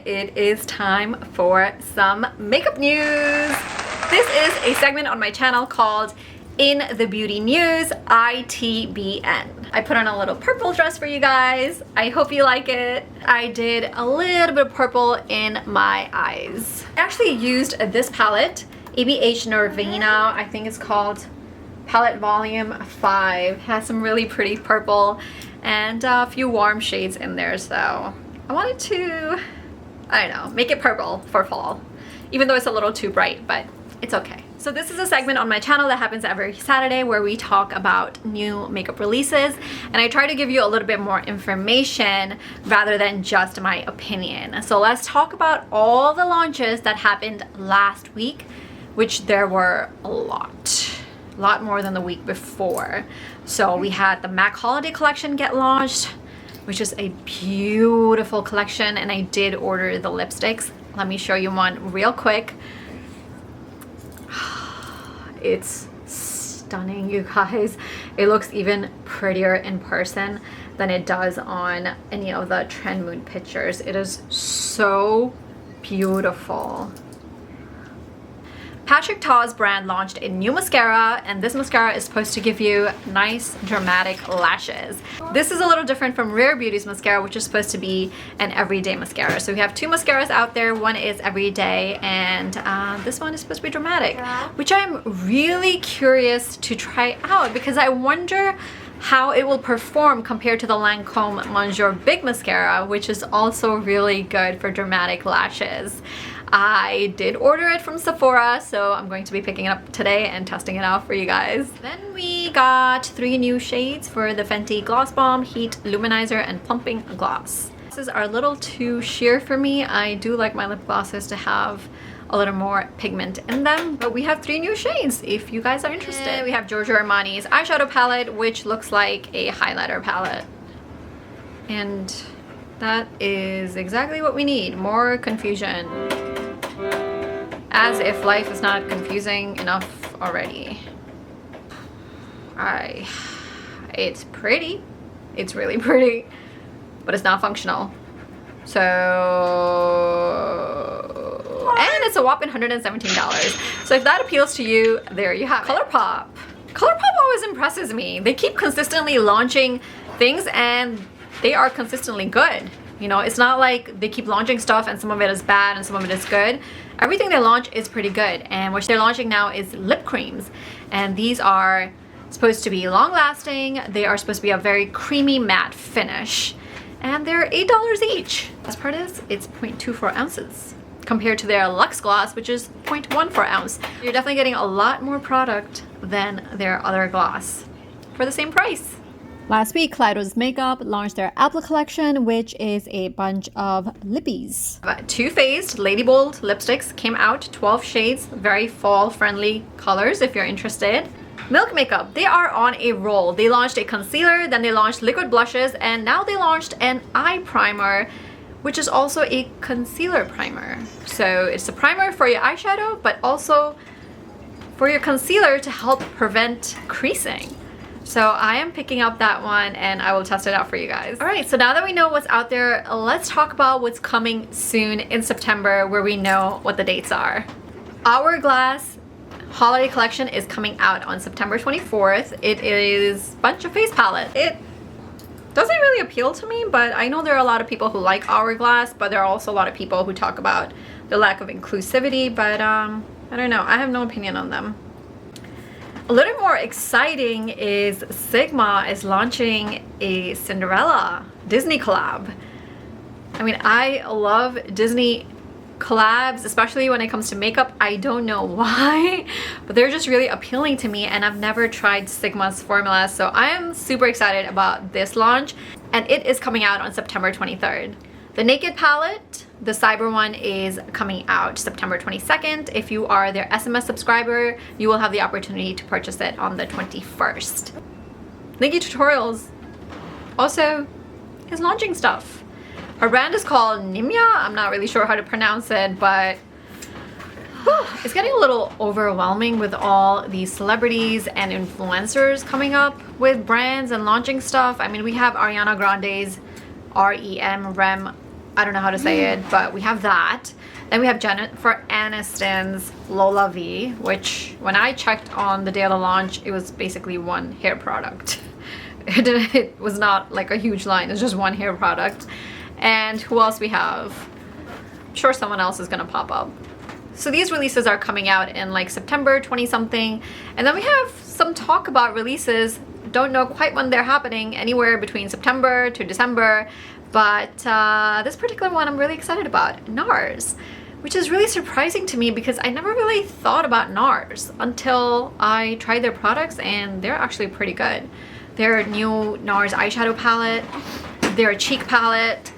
it is time for some makeup news. This is a segment on my channel called In the Beauty News, ITBN. I put on a little purple dress for you guys. I hope you like it. I did a little bit of purple in my eyes. I actually used this palette, ABH Norvina, I think it's called Palette Volume 5. Has some really pretty purple and a few warm shades in there, so I wanted to, I don't know, make it purple for fall, even though it's a little too bright, but it's okay. So this is a segment on my channel that happens every Saturday where we talk about new makeup releases, and I try to give you a little bit more information rather than just my opinion. So let's talk about all the launches that happened last week, which there were a lot more than the week before. So we had the MAC Holiday Collection get launched, which is a beautiful collection, and I did order the lipsticks. Let me show you one real quick. It's stunning, you guys. It looks even prettier in person than it does on any of the Trend Mood pictures. It is so beautiful. Patrick Ta's brand launched a new mascara, and this mascara is supposed to give you nice dramatic lashes. This is a little different from Rare Beauty's mascara, which is supposed to be an everyday mascara. So we have two mascaras out there. One is everyday, and this one is supposed to be dramatic, which I'm really curious to try out because I wonder how it will perform compared to the Lancome Bonjour Big Mascara, which is also really good for dramatic lashes. I did order it from Sephora, so I'm going to be picking it up today and testing it out for you guys. Then we got 3 new shades for the Fenty Gloss Balm, Heat Luminizer, and Plumping Gloss. Glosses are a little too sheer for me. I do like my lip glosses to have a little more pigment in them, but we have 3 new shades if you guys are interested. We have Giorgio Armani's eyeshadow palette, which looks like a highlighter palette, and that is exactly what we need. More confusion. As if life is not confusing enough already. It's pretty. It's really pretty, but it's not functional. So, and it's a whopping $117. So if that appeals to you, there you have it. Colourpop. Colourpop always impresses me. They keep consistently launching things, and they are consistently good. You know, it's not like they keep launching stuff and some of it is bad and some of it is good. Everything they launch is pretty good, and what they're launching now is lip creams, and these are supposed to be long lasting. They are supposed to be a very creamy matte finish, and they're $8 each. Best part is it's 0.24 ounces compared to their Luxe Gloss, which is 0.14 ounce. You're definitely getting a lot more product than their other gloss for the same price. Last week, Kaleidos Makeup launched their Apple collection, which is a bunch of lippies. Too Faced Lady Bold lipsticks came out, 12 shades, very fall-friendly colors if you're interested. Milk Makeup, they are on a roll. They launched a concealer, then they launched liquid blushes, and now they launched an eye primer, which is also a concealer primer. So it's a primer for your eyeshadow, but also for your concealer to help prevent creasing. So I am picking up that one, and I will test it out for you guys. All right, so now that we know what's out there, let's talk about what's coming soon in September, where we know what the dates are. Hourglass Holiday Collection is coming out on September 24th. It is a bunch of face palette. It doesn't really appeal to me, but I know there are a lot of people who like Hourglass, but there are also a lot of people who talk about the lack of inclusivity, but I don't know. I have no opinion on them. A little more exciting is Sigma is launching a Cinderella Disney collab. I mean, I love Disney collabs, especially when it comes to makeup. I don't know why, but they're just really appealing to me, and I've never tried Sigma's formula, so I am super excited about this launch, and it is coming out on September 23rd. The Naked palette, the Cyber one, is coming out September 22nd. If you are their SMS subscriber, you will have the opportunity to purchase it on the 21st. Nikkie Tutorials also is launching stuff. Her brand is called Nimya. I'm not really sure how to pronounce it, but it's getting a little overwhelming with all these celebrities and influencers coming up with brands and launching stuff. I mean, we have Ariana Grande's REM I don't know how to say it, but we have that. Then we have Jennifer Aniston's Lola V, which when I checked on the day of the launch, it was basically one hair product. It was not like a huge line, it's just one hair product. And who else we have? I'm sure someone else is gonna pop up. So these releases are coming out in like September 20 something. And then we have some talk about releases. Don't know quite when they're happening, anywhere between September to December. But this particular one I'm really excited about, NARS, which is really surprising to me because I never really thought about NARS until I tried their products, and they're actually pretty good. Their new NARS eyeshadow palette, their cheek palette,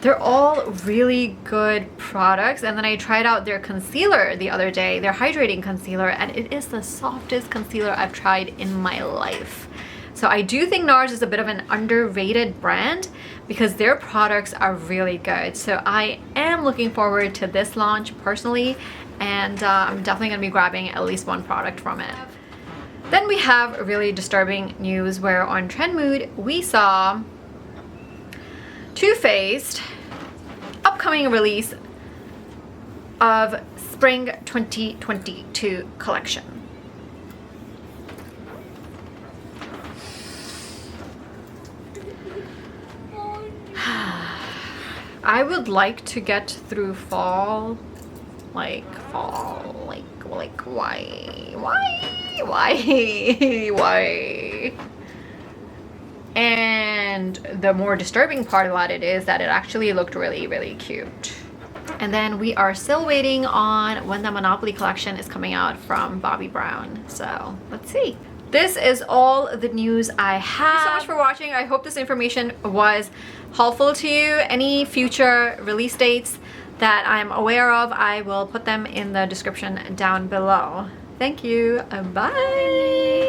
they're all really good products. And then I tried out their concealer the other day, their hydrating concealer, and it is the softest concealer I've tried in my life. So I do think NARS is a bit of an underrated brand because their products are really good. So I am looking forward to this launch personally, and I'm definitely going to be grabbing at least one product from it. Then we have really disturbing news where on Trend Mood we saw Too Faced upcoming release of Spring 2022 collection. I would like to get through fall, like why? And the more disturbing part about it is that it actually looked really, really cute. And then we are still waiting on when the Monopoly collection is coming out from Bobbi Brown. So let's see. This is all the news I have. Thank you so much for watching. I hope this information was helpful to you. Any future release dates that I'm aware of, I will put them in the description down below. Thank you. Bye.